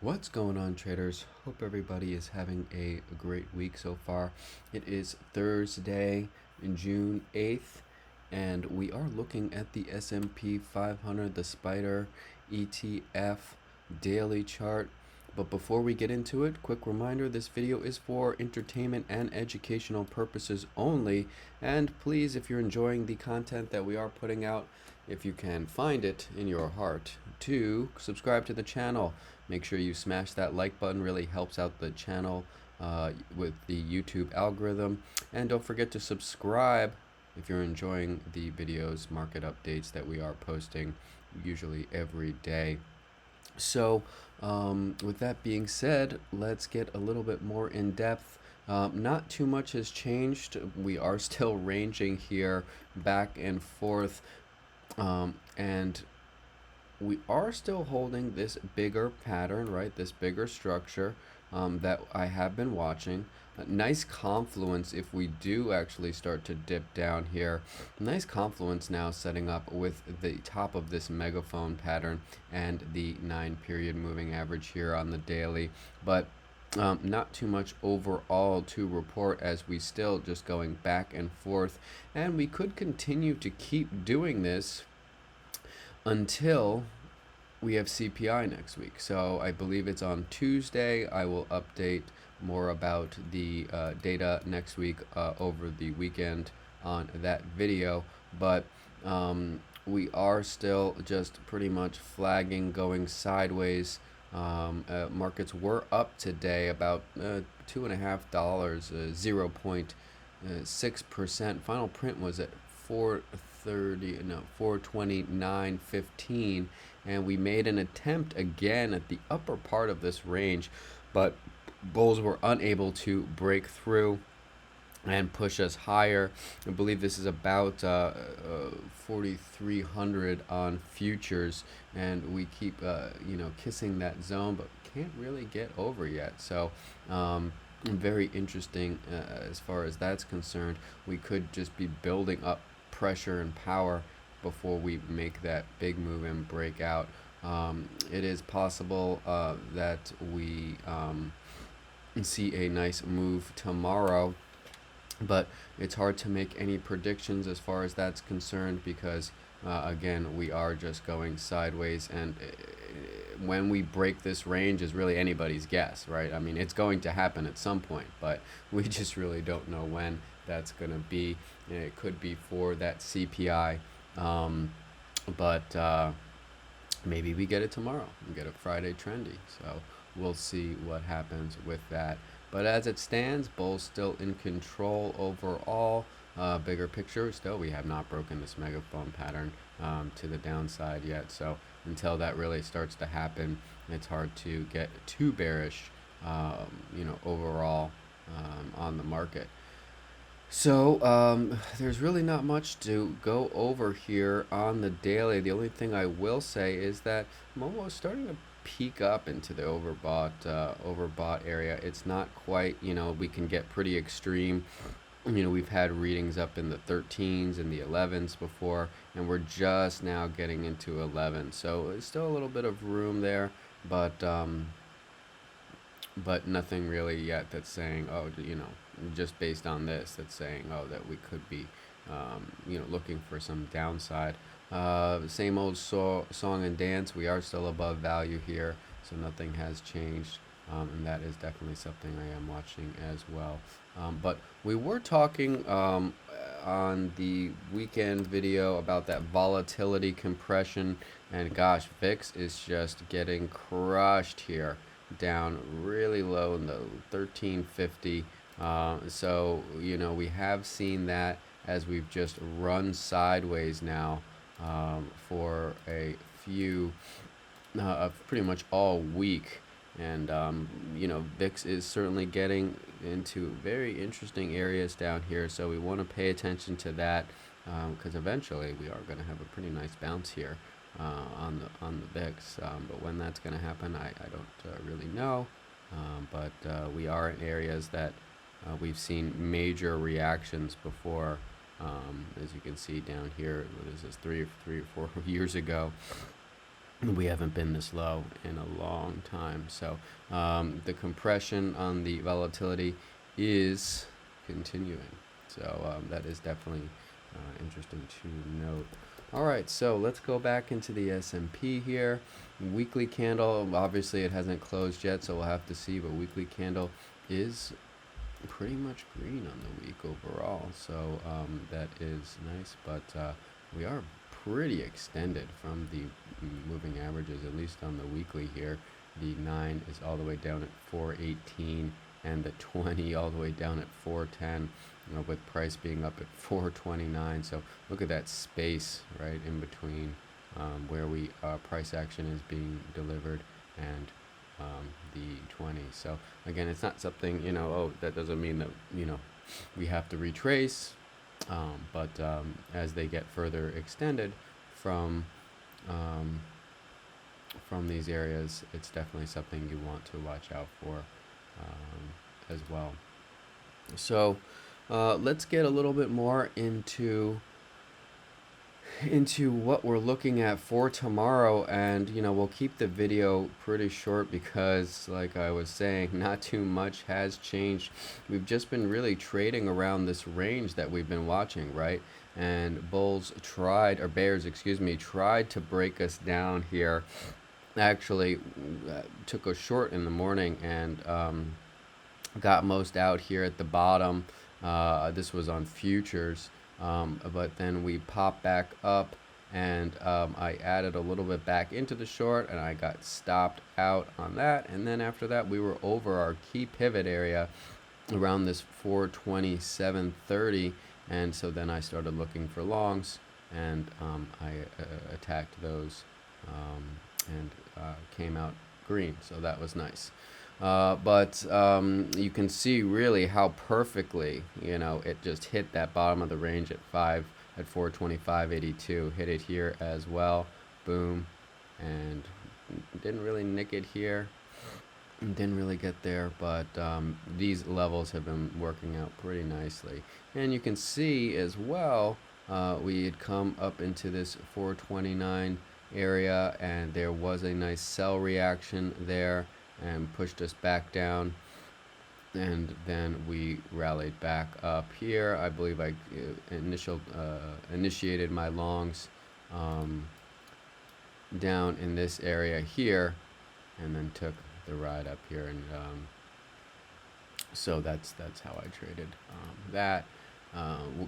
What's going on, traders? Hope everybody is having a great week so far. It is Thursday, June 8th, and we are looking at the S&P 500, the Spider ETF daily chart. But before we get into it, quick reminder, this video is for entertainment and educational purposes only. And please, if you're enjoying the content that we are putting out, if you can find it in your heart, to subscribe to the channel. Make sure you smash that like button, really helps out the channel with the YouTube algorithm. And don't forget to subscribe if you're enjoying the videos, market updates that we are posting usually every day. So with that being said, let's get a little bit more in depth. Not too much has changed. We are still ranging here back and forth, and we are still holding this bigger pattern, right? This bigger structure that I have been watching. A nice confluence if we do actually start to dip down here. Nice confluence now setting up with the top of this megaphone pattern and the 9-period moving average here on the daily. But not too much overall to report, as we still just going back and forth. And we could continue to keep doing this until we have CPI next week. So I believe it's on Tuesday. I will update more about the data next week over the weekend on that video. But we are still just pretty much flagging, going sideways. Markets were up today about $2.50, 0.6%. Final print was at 429.15, and we made an attempt again at the upper part of this range, but bulls were unable to break through and push us higher. I believe this is about 4,300 on futures, and we keep kissing that zone, but can't really get over yet. So very interesting as far as that's concerned. We could just be building up pressure and power before we make that big move and break out. It is possible that we see a nice move tomorrow, but it's hard to make any predictions as far as that's concerned, because again, we are just going sideways, and when we break this range is really anybody's guess, right? I mean, it's going to happen at some point, but we just really don't know when that's going to be. And it could be for that CPI, but maybe we get it tomorrow. We get a Friday trendy, so we'll see what happens with that. But as it stands, bulls still in control overall. Bigger picture, still we have not broken this megaphone pattern to the downside yet. So until that really starts to happen, it's hard to get too bearish, overall on the market. So there's really not much to go over here on the daily. The only thing I will say is that I'm almost starting to peak up into the overbought area. It's not quite, we can get pretty extreme. We've had readings up in the 13s and the 11s before, and we're just now getting into 11. So it's still a little bit of room there, but nothing really yet that's saying, oh, just based on this, that's saying, oh, that we could be, looking for some downside. Same old song and dance. We are still above value here, so nothing has changed, and that is definitely something I am watching as well. But we were talking on the weekend video about that volatility compression, and gosh, VIX is just getting crushed here, down really low in the 1350. So we have seen that as we've just run sideways now for a few pretty much all week. And VIX is certainly getting into very interesting areas down here, so we want to pay attention to that, because eventually we are going to have a pretty nice bounce here on the VIX. But when that's going to happen, I don't really know. But we are in areas that we've seen major reactions before, as you can see down here. What is this, 3 or 4 years ago? We haven't been this low in a long time. So the compression on the volatility is continuing. So that is definitely interesting to note. All right, so let's go back into the S&P here. Weekly candle, obviously it hasn't closed yet, so we'll have to see, but weekly candle is pretty much green on the week overall, so that is nice, but we are pretty extended from the moving averages, at least on the weekly here. The 9 is all the way down at 418, and the 20 all the way down at 410, with price being up at 429. So look at that space right in between where we price action is being delivered and the 20. So again, it's not something, oh, that doesn't mean that, we have to retrace, but as they get further extended from these areas, it's definitely something you want to watch out for as well. So let's get a little bit more into what we're looking at for tomorrow, and we'll keep the video pretty short because, like I was saying, not too much has changed. We've just been really trading around this range that we've been watching, right? And bears, excuse me, tried to break us down here. Actually took a short in the morning and got most out here at the bottom. This was on futures, but then we popped back up, and I added a little bit back into the short, and I got stopped out on that. And then after that, we were over our key pivot area around this 427.30, and so then I started looking for longs, and I attacked those and came out green, so that was nice. But you can see really how perfectly, it just hit that bottom of the range at 425.82. Hit it here as well. Boom. And didn't really nick it here. Didn't really get there, but these levels have been working out pretty nicely. And you can see as well, we had come up into this 429 area, and there was a nice sell reaction there and pushed us back down, and then we rallied back up here. I believe I initiated my longs down in this area here, and then took the ride up here, and so that's how I traded that.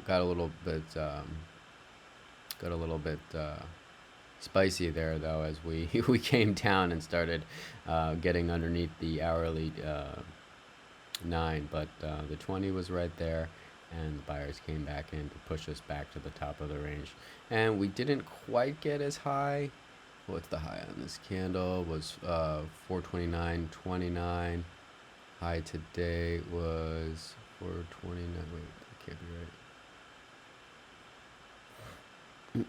Got a little bit spicy there, though, as we we came down and started getting underneath the hourly 9, but the 20 was right there, and the buyers came back in to push us back to the top of the range, and we didn't quite get as high. What's the high on this candle? Was 429.29. High today was 429. Wait, that can't be right.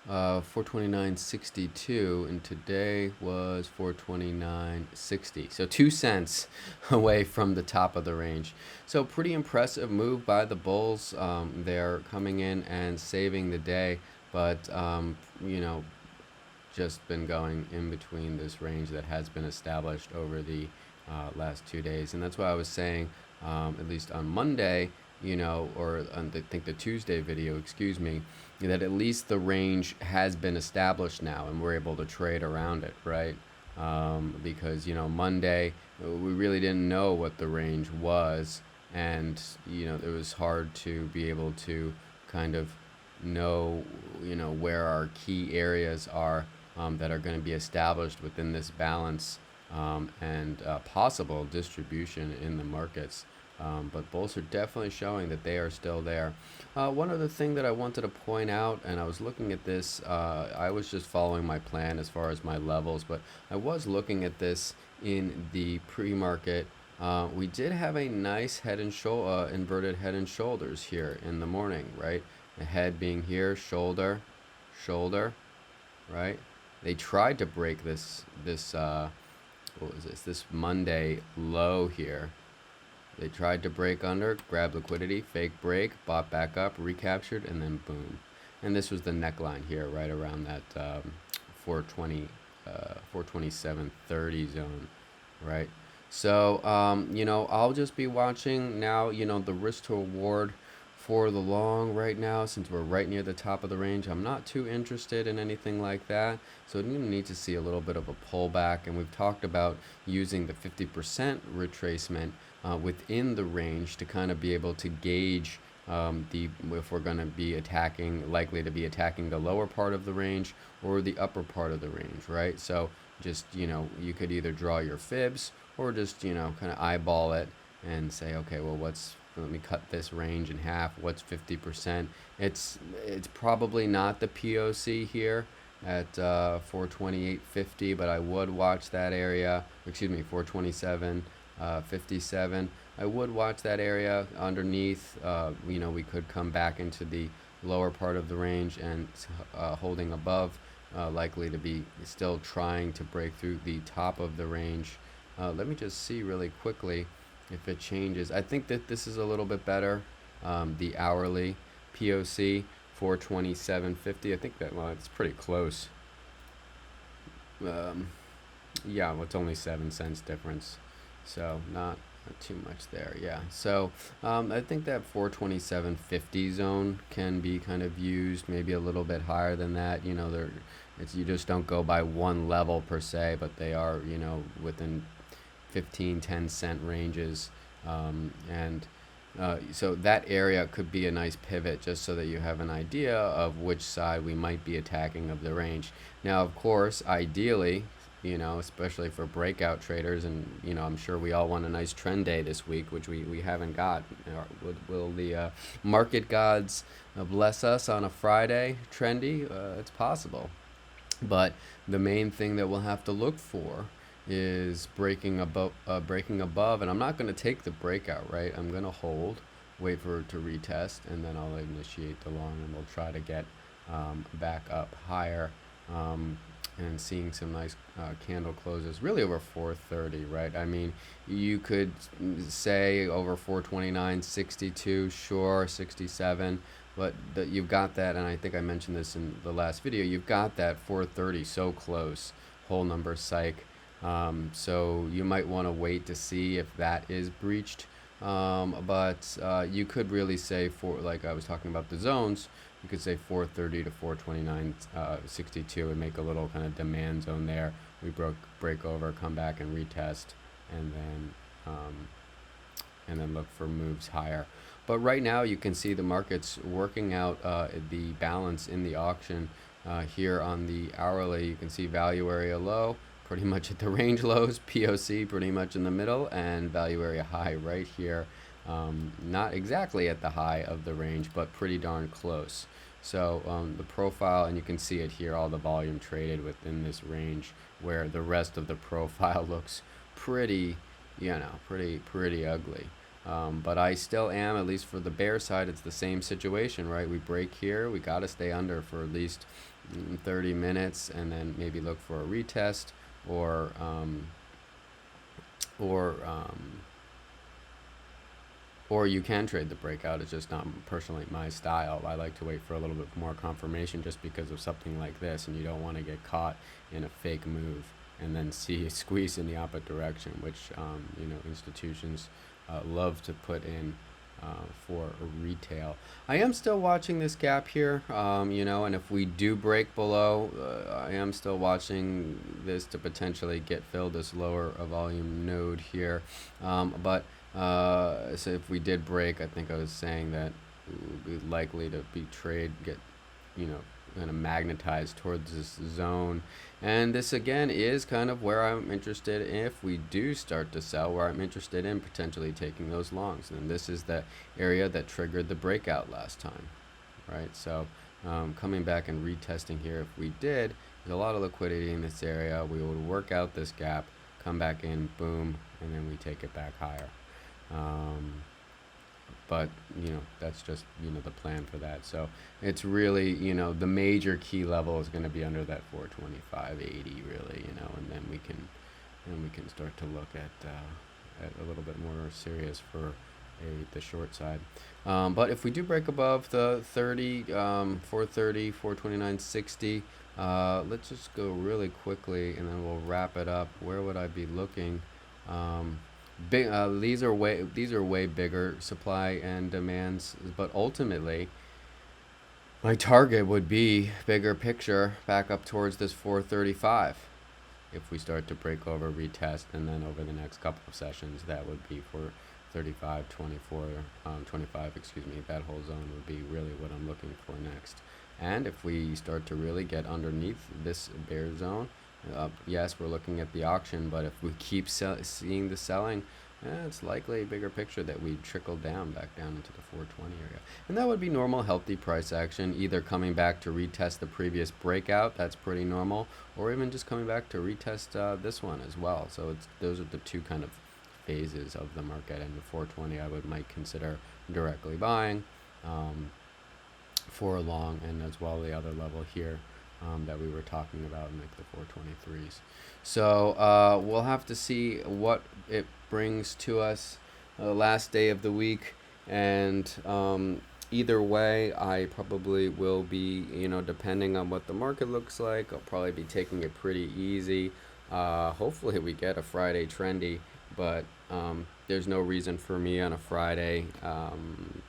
429.62, and today was 429.60, so 2 cents away from the top of the range. So pretty impressive move by the bulls. They're coming in and saving the day, but just been going in between this range that has been established over the last 2 days. And that's why I was saying, at least on Monday, or on I think the Tuesday video, excuse me, that at least the range has been established now, and we're able to trade around it, right? Because Monday we really didn't know what the range was, and it was hard to be able to kind of know where our key areas are that are going to be established within this balance and possible distribution in the markets. But bulls are definitely showing that they are still there. One other thing that I wanted to point out, and I was looking at this, I was just following my plan as far as my levels, but I was looking at this in the pre-market. We did have a nice inverted head and shoulders here in the morning, right? The head being here, shoulder, right? They tried to break this what was this Monday low here. They tried to break under, grab liquidity, fake break, bought back up, recaptured, and then boom. and this was the neckline here, right around that 420, 427.30 zone, right? So, I'll just be watching now, the risk to reward for the long right now, since we're right near the top of the range. I'm not too interested in anything like that. So you need to see a little bit of a pullback. And we've talked about using the 50% retracement within the range to kind of be able to gauge if we're going to be likely to be attacking the lower part of the range or the upper part of the range, right? So just, you could either draw your fibs or just, kind of eyeball it and say, okay, well, let me cut this range in half. What's 50%? It's probably not the POC here at 428.50, but I would watch that area. Excuse me, 427.57. I would watch that area underneath. We could come back into the lower part of the range and holding above, likely to be still trying to break through the top of the range. Let me just see really quickly if it changes. I think that this is a little bit better. The hourly POC 427.50. I think that, well, it's pretty close. Yeah, well, it's only 7 cents difference, so not too much there. Yeah, so I think that 427.50 zone can be kind of used, maybe a little bit higher than that. You just don't go by one level per se, but they are, within 10 cent ranges, and so that area could be a nice pivot, just so that you have an idea of which side we might be attacking of the range. Now, of course, ideally, especially for breakout traders, and I'm sure we all want a nice trend day this week, which we haven't got. Will the market gods bless us on a Friday trendy? It's possible, but the main thing that we'll have to look for is breaking above, and I'm not going to take the breakout, right? I'm going to hold, wait for it to retest, and then I'll initiate the long, and we'll try to get back up higher, and seeing some nice candle closes really over 430, right? I mean, you could say over 429.62, sure, 67, but you've got that, and I think I mentioned this in the last video, you've got that 430 so close, whole number psych. So you might want to wait to see if that is breached, but you could really say, like I was talking about the zones, you could say 430 to 429.62 and make a little kind of demand zone there. We break over, come back and retest, and then look for moves higher. But right now you can see the market's working out the balance in the auction. Here on the hourly, you can see value area low pretty much at the range lows, POC pretty much in the middle, and value area high right here. Not exactly at the high of the range, but pretty darn close. So the profile, and you can see it here, all the volume traded within this range, where the rest of the profile looks pretty, pretty ugly. But I still am, at least for the bear side, it's the same situation, right? We break here, we got to stay under for at least 30 minutes, and then maybe look for a retest, or you can trade the breakout. It's just not personally my style. I like to wait for a little bit more confirmation, just because of something like this, and you don't want to get caught in a fake move and then see a squeeze in the opposite direction, which institutions love to put in for retail. I am still watching this gap here, and if we do break below, I am still watching this to potentially get filled, this lower volume node here. So if we did break, I think I was saying that we would be likely to be get, kind of magnetized towards this zone. And this again is kind of where I'm interested, if we do start to sell, where I'm interested in potentially taking those longs. And this is the area that triggered the breakout last time, right? So coming back and retesting here, if we did, there's a lot of liquidity in this area. We would work out this gap, come back in, boom, and then we take it back higher. But that's just the plan for that. So it's really the major key level is going to be under that 425.80 really, and then we can start to look at a little bit more serious for the short side. But if we do break above the 30, 430, 429.60, let's just go really quickly and then we'll wrap it up. Where would I be looking? Um, these are way bigger supply and demands, but ultimately my target would be bigger picture back up towards this 435. If we start to break over, retest, and then over the next couple of sessions, that would be for 35, 24, 25, excuse me, that whole zone would be really what I'm looking for next. And if we start to really get underneath this bear zone, yes, we're looking at the auction, but if we keep seeing the selling, it's likely a bigger picture that we trickle down back down into the 420 area. And that would be normal, healthy price action, either coming back to retest the previous breakout, that's pretty normal, or even just coming back to retest this one as well. So those are the two kind of phases of the market. And the 420 I might consider directly buying for a long, and as well the other level here that we were talking about in like the 423s. So we'll have to see what it brings to us last day of the week, and either way I probably will be, depending on what the market looks like, I'll probably be taking it pretty easy. Hopefully we get a Friday trendy, but there's no reason for me on a Friday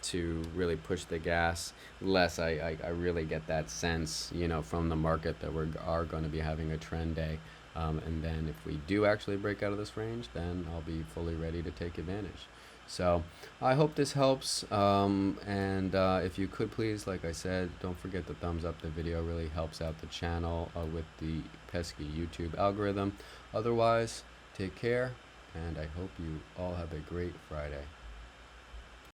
to really push the gas unless I really get that sense, from the market that we are going to be having a trend day. And then if we do actually break out of this range, then I'll be fully ready to take advantage. So I hope this helps. And if you could please, like I said, don't forget to thumbs up the video. Really helps out the channel with the pesky YouTube algorithm. Otherwise, take care, and I hope you all have a great Friday.